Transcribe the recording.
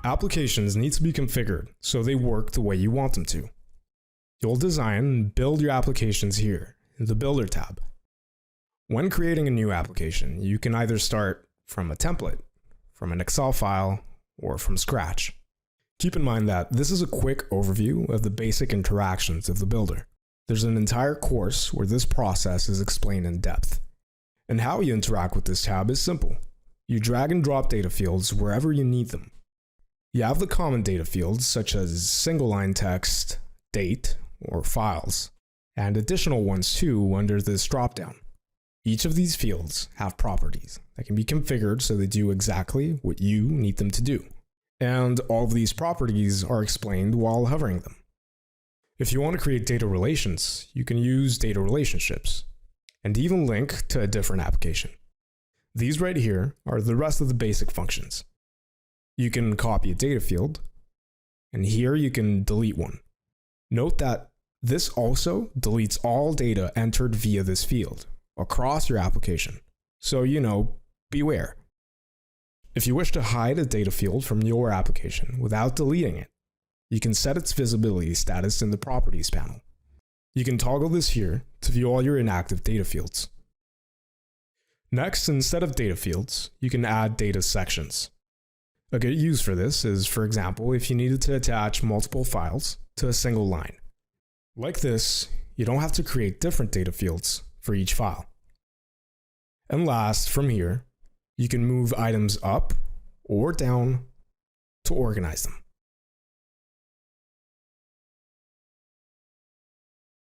Applications need to be configured so they work the way you want them to. You'll design and build your applications here in the Builder tab. When creating a new application, you can either start from a template, from an Excel file, or from scratch. Keep in mind that this is a quick overview of the basic interactions of the Builder. There's an entire course where this process is explained in depth. And how you interact with this tab is simple. You drag and drop data fields wherever you need them. You have the common data fields such as single line text, date, or files, and additional ones too under this dropdown. Each of these fields have properties that can be configured so they do exactly what you need them to do. And all of these properties are explained while hovering them. If you want to create data relations, you can use data relationships, and even link to a different application. These right here are the rest of the basic functions. You can copy a data field, and here you can delete one. Note that this also deletes all data entered via this field across your application, so beware. If you wish to hide a data field from your application without deleting it, you can set its visibility status in the Properties panel. You can toggle this here to view all your inactive data fields. Next, instead of data fields, you can add data sections. A good use for this is, for example, if you needed to attach multiple files to a single line. Like this, you don't have to create different data fields for each file. And last, from here, you can move items up or down to organize them.